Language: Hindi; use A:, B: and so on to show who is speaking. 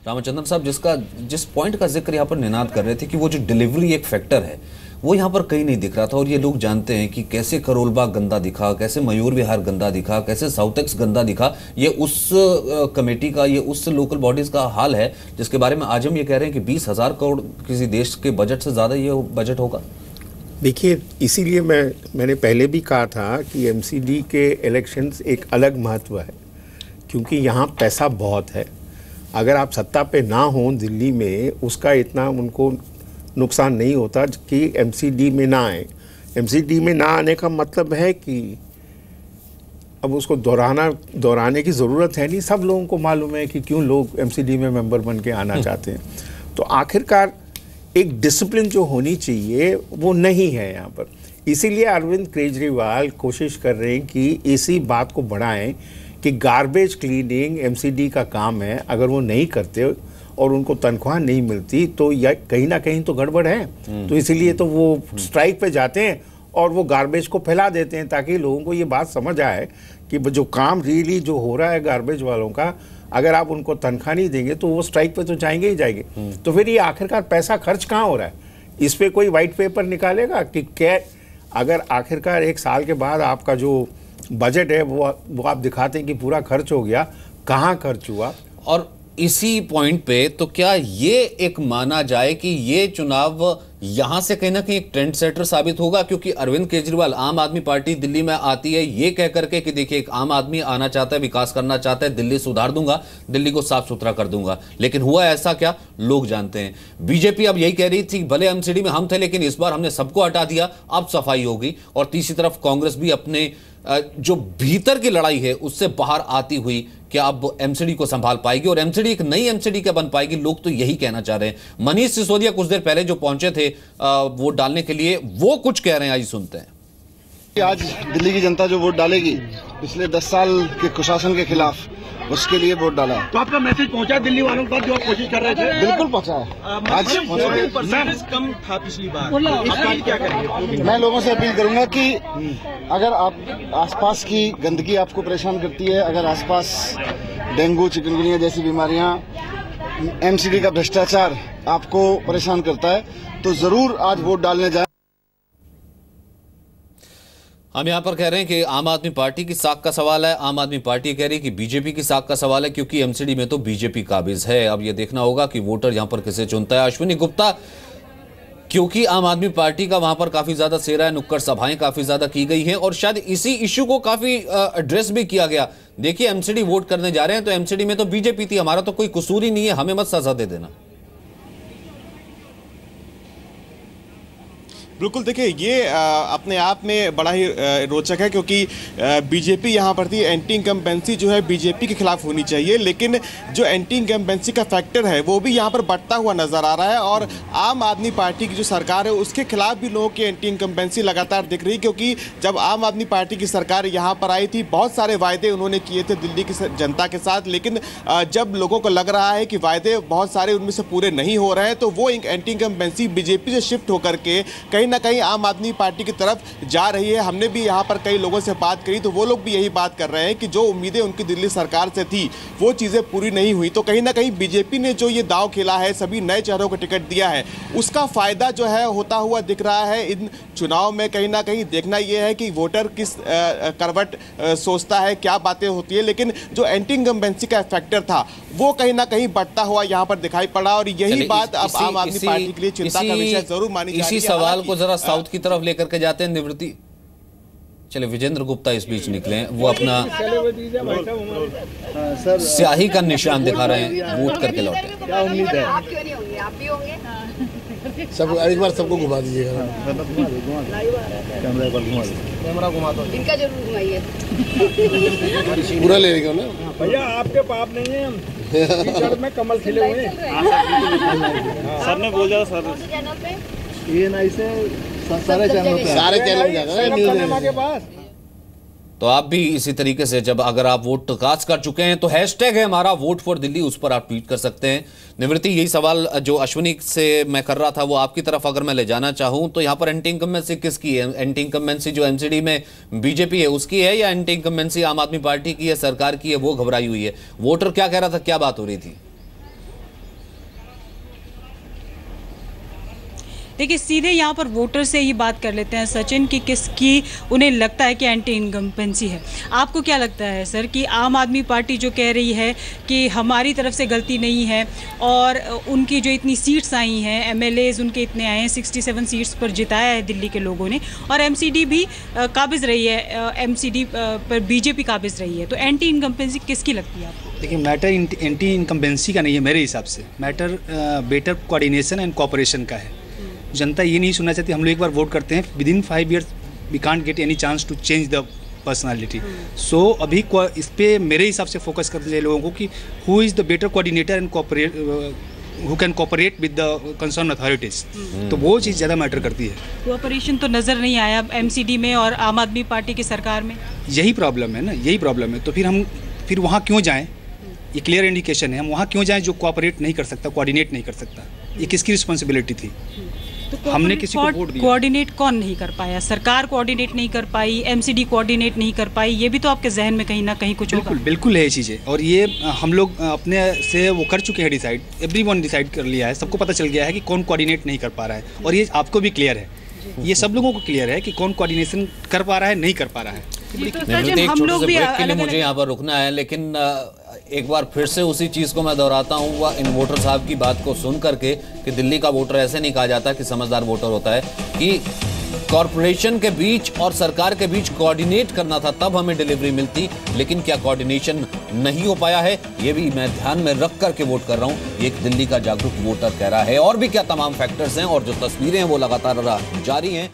A: रामचंद्रन साहब, जिस पॉइंट का जिक्र यहाँ पर निनाद कर रहे थे कि वो जो डिलीवरी एक फैक्टर है वो यहाँ पर कहीं नहीं दिख रहा था। और ये लोग जानते हैं कि कैसे करोलबाग गंदा दिखा, कैसे मयूर विहार गंदा दिखा, कैसे साउथेक्स गंदा दिखा। ये उस कमेटी का, ये उस लोकल बॉडीज का हाल है जिसके बारे में आज हम ये कह रहे हैं कि 20,000 करोड़ किसी देश के बजट से ज़्यादा ये बजट होगा।
B: देखिए, इसीलिए मैंने पहले भी कहा था कि एमसीडी के इलेक्शंस एक अलग महत्व है, क्योंकि यहाँ पैसा बहुत है। अगर आप सत्ता पे ना हो दिल्ली में, उसका इतना उनको नुकसान नहीं होता कि एमसीडी में ना आए। एमसीडी में ना आने का मतलब है कि अब उसको दोहराने की ज़रूरत है नहीं, सब लोगों को मालूम है कि क्यों लोग एमसीडी में मेंबर बन के आना चाहते हैं। तो आखिरकार एक डिसिप्लिन जो होनी चाहिए वो नहीं है यहाँ पर। इसीलिए अरविंद केजरीवाल कोशिश कर रहे हैं कि इसी बात को बढ़ाएं कि गार्बेज क्लीनिंग एमसीडी का काम है। अगर वो नहीं करते और उनको तनख्वाह नहीं मिलती तो या कहीं ना कहीं तो गड़बड़ है। तो इसीलिए तो वो स्ट्राइक पे जाते हैं और वो गार्बेज को फैला देते हैं, ताकि लोगों को ये बात समझ आए कि जो काम रियली जो हो रहा है गार्बेज वालों का, अगर आप उनको तनख्वाह नहीं देंगे तो वो स्ट्राइक पे तो जाएंगे ही जाएंगे। तो फिर ये आखिरकार पैसा खर्च कहाँ हो रहा है? इस पे कोई वाइट पेपर निकालेगा कि क्या, अगर आखिरकार एक साल के बाद आपका जो बजट है वो आप दिखाते हैं कि पूरा खर्च हो गया, कहाँ खर्च हुआ।
A: और इसी पॉइंट पे तो क्या ये एक माना जाए कि ये चुनाव यहां से कहीं ना कहीं एक ट्रेंड सेटर साबित होगा? क्योंकि अरविंद केजरीवाल, आम आदमी पार्टी दिल्ली में आती है ये कह करके कि देखिए एक आम आदमी आना चाहता है, विकास करना चाहता है, दिल्ली सुधार दूंगा, दिल्ली को साफ सुथरा कर दूंगा। लेकिन हुआ ऐसा क्या, लोग जानते हैं। बीजेपी अब यही कह रही थी भले एमसीडी में हम थे लेकिन इस बार हमने सबको हटा दिया, अब सफाई होगी। और तीसरी तरफ कांग्रेस भी अपने जो भीतर की लड़ाई है उससे बाहर आती हुई क्या अब एमसीडी को संभाल पाएगी और एमसीडी एक नई एमसीडी क्या बन पाएगी? लोग तो यही कहना चाह रहे हैं। मनीष सिसोदिया कुछ देर पहले जो पहुंचे थे वोट डालने के लिए, वो कुछ कह रहे हैं, आइए सुनते हैं।
C: आज दिल्ली की जनता जो वोट डालेगी पिछले 10 साल के कुशासन के खिलाफ, उसके लिए वोट डाला है।
D: तो आपका मैसेज पहुंचा दिल्ली वालों पर जो आप कोशिश कर रहे थे?
C: बिल्कुल पहुंचा है। आज
D: परसेंटेज कम था पिछली बार, क्या करेंगे?
C: मैं लोगों से अपील करूंगा कि अगर आप आसपास की गंदगी आपको परेशान करती है, अगर आसपास डेंगू, चिकनगुनिया जैसी बीमारियां, एमसीडी का भ्रष्टाचार आपको परेशान करता है, तो जरूर आज वोट डालने जाए।
A: हम यहां पर कह रहे हैं कि आम आदमी पार्टी की साख का सवाल है, आम आदमी पार्टी कह रही है कि बीजेपी की साख का सवाल है, क्योंकि एमसीडी में तो बीजेपी काबिज है। अब यह देखना होगा कि वोटर यहां पर किसे चुनता है। अश्विनी गुप्ता, क्योंकि आम आदमी पार्टी का वहां पर काफी ज्यादा सेरा है, नुक्कड़ सभाएं काफी ज्यादा की गई हैं और शायद इसी इश्यू को काफी एड्रेस भी किया गया। देखिए एमसीडी वोट करने जा रहे हैं तो एमसीडी में तो बीजेपी थी, हमारा तो कोई कसूर ही नहीं है, हमें मत सजा दे देना।
E: बिल्कुल, देखिए ये अपने आप में बड़ा ही रोचक है, क्योंकि बीजेपी यहाँ पर थी। एंटी इनकम्बेंसी जो है बीजेपी के खिलाफ होनी चाहिए, लेकिन जो एंटी इनकम्बेंसी का फैक्टर है वो भी यहाँ पर बढ़ता हुआ नजर आ रहा है। और आम आदमी पार्टी की जो सरकार है उसके खिलाफ भी लोगों की एंटी इनकम्बेंसी लगातार दिख रही है, क्योंकि जब आम आदमी पार्टी की सरकार यहाँ पर आई थी बहुत सारे वायदे उन्होंने किए थे दिल्ली की जनता के साथ, लेकिन जब लोगों को लग रहा है कि वायदे बहुत सारे उनमें से पूरे नहीं हो रहे हैं तो वो एंटी इनकम्बेंसी बीजेपी से शिफ्ट होकर के कहीं ना कहीं आम आदमी पार्टी की तरफ जा रही है। हमने भी यहाँ पर कई लोगों से बात करी तो वो लोग भी यही बात कर रहे हैं कि जो उम्मीदें उनकी दिल्ली सरकार से थी वो चीज़ें पूरी नहीं हुई। तो कहीं ना कहीं बीजेपी ने जो ये दांव खेला है, सभी नए चेहरों को टिकट दिया है, उसका फायदा जो है होता हुआ दिख रहा है इन चुनाव में। कहीं ना कहीं देखना यह है कि वोटर किस करवट सोचता है, क्या बातें होती है, लेकिन जो एंटी इनकम्बेंसी का फैक्टर था वो कहीं ना कहीं बढ़ता हुआ यहाँ पर दिखाई पड़ा और यही बात अब आम आदमी पार्टी के लिए चिंता का विषय जरूर मानी जा रही है।
A: इसी सवाल को जरा साउथ की तरफ लेकर के जाते हैं निवृत्ति। चले विजेंद्र गुप्ता इस बीच निकले, वो अपना स्याही का निशान दिखा रहे हैं, वोट करके लौटे।
F: क्या उम्मीद है? आप क्यों नहीं होंगे? आप भी होंगे।
C: सब एक बार सबको घुमा दीजिएगा,
F: कैमरा घुमा दो, इनका जरूर घुमाइए।
C: पूरा ले लेंगे ना
D: भैया, आपके पाप नहीं है, हम में कमल खिले हुए हैं।
E: सर ने बोल दिया सर
F: चैनल पे
C: ये ना इसे सारे चैनल
D: के पास।
A: तो आप भी इसी तरीके से जब अगर आप वोट कास्ट कर चुके हैं तो हैशटैग है हमारा वोट फॉर दिल्ली, उस पर आप ट्वीट कर सकते हैं। निवृत्ति, यही सवाल जो अश्विनी से मैं कर रहा था वो आपकी तरफ अगर मैं ले जाना चाहूं तो यहाँ पर एंटी इनकम्बेंसी किसकी है? एंटी इनकम्बेंसी जो एमसीडी में बीजेपी है उसकी है या एंटी इनकम्बेंसी आम आदमी पार्टी की है, सरकार की है, वो घबराई हुई है? वोटर क्या कह रहा था, क्या बात हो रही थी?
G: देखिए सीधे यहाँ पर वोटर से ही बात कर लेते हैं सचिन कि किसकी उन्हें लगता है कि एंटी इनकम्बेंसी है। आपको क्या लगता है सर कि आम आदमी पार्टी जो कह रही है कि हमारी तरफ से गलती नहीं है और उनकी जो इतनी सीट्स आई हैं, एमएलएज उनके इतने आए हैं, 67 सीट्स पर जिताया है दिल्ली के लोगों ने, और एमसीडी भी काबिज रही है, एमसीडी पर बीजेपी काबिज रही है, तो एंटी इनकम्बेंसी किसकी लगती है आपको?
H: देखिए मैटर एंटी इनकम्बेंसी का नहीं है मेरे हिसाब से, matter better coordination and cooperation का है। जनता ये नहीं सुनना चाहती, हम लोग एक बार वोट करते हैं, within 5 years we can't get any chance to change the personality. So अभी इस पे मेरे हिसाब से फोकस करते चाहिए लोगों को कि who is the better coordinator and who can cooperate with the concern authorities, तो वो चीज़ ज़्यादा मैटर करती है।
G: कोऑपरेशन तो नज़र नहीं आया एमसीडी में और आम आदमी पार्टी की सरकार में,
H: यही प्रॉब्लम है ना, यही प्रॉब्लम है। तो फिर वहाँ क्यों जाएँ? ये क्लियर इंडिकेशन है, हम वहाँ क्यों जाएं जो कोऑपरेट नहीं कर सकता, कोऑर्डिनेट नहीं कर सकता। ये किसकी रिस्पॉन्सिबिलिटी थी?
G: तो
H: हमने किसी को वोट दिया।
G: कोऑर्डिनेट कौन नहीं कर पाया? सरकार कोऑर्डिनेट नहीं कर पाई, एमसीडी कोऑर्डिनेट नहीं कर पाई, ये भी तो आपके जहन में कहीं ना कहीं कुछ होगा।
H: बिल्कुल है ये चीज़ें, और ये हम लोग अपने से वो कर चुके हैं डिसाइड, एवरीवन डिसाइड कर लिया है, सबको पता चल गया है कि कौन कोऑर्डिनेट नहीं कर पा रहा है, और ये आपको भी क्लियर है, ये सब लोगों को क्लियर है कि कौन कोऑर्डिनेशन कर पा रहा है, नहीं कर पा रहा है।
G: हम लोग भी
A: ब्रेक के लिए मुझे यहाँ पर रुकना है, लेकिन एक बार फिर से उसी चीज़ को मैं दोहराता हूँ, वह इन वोटर साहब की बात को सुन करके कि दिल्ली का वोटर ऐसे नहीं कहा जाता कि समझदार वोटर होता है, कि कॉरपोरेशन के बीच और सरकार के बीच कोऑर्डिनेट करना था, तब हमें डिलीवरी मिलती, लेकिन क्या कोऑर्डिनेशन नहीं हो पाया है, ये भी मैं ध्यान में रख करके वोट कर रहा हूँ। ये एक दिल्ली का जागरूक वोटर कह रहा है, और भी क्या तमाम फैक्टर्स हैं और जो तस्वीरें हैं वो लगातार जारी हैं।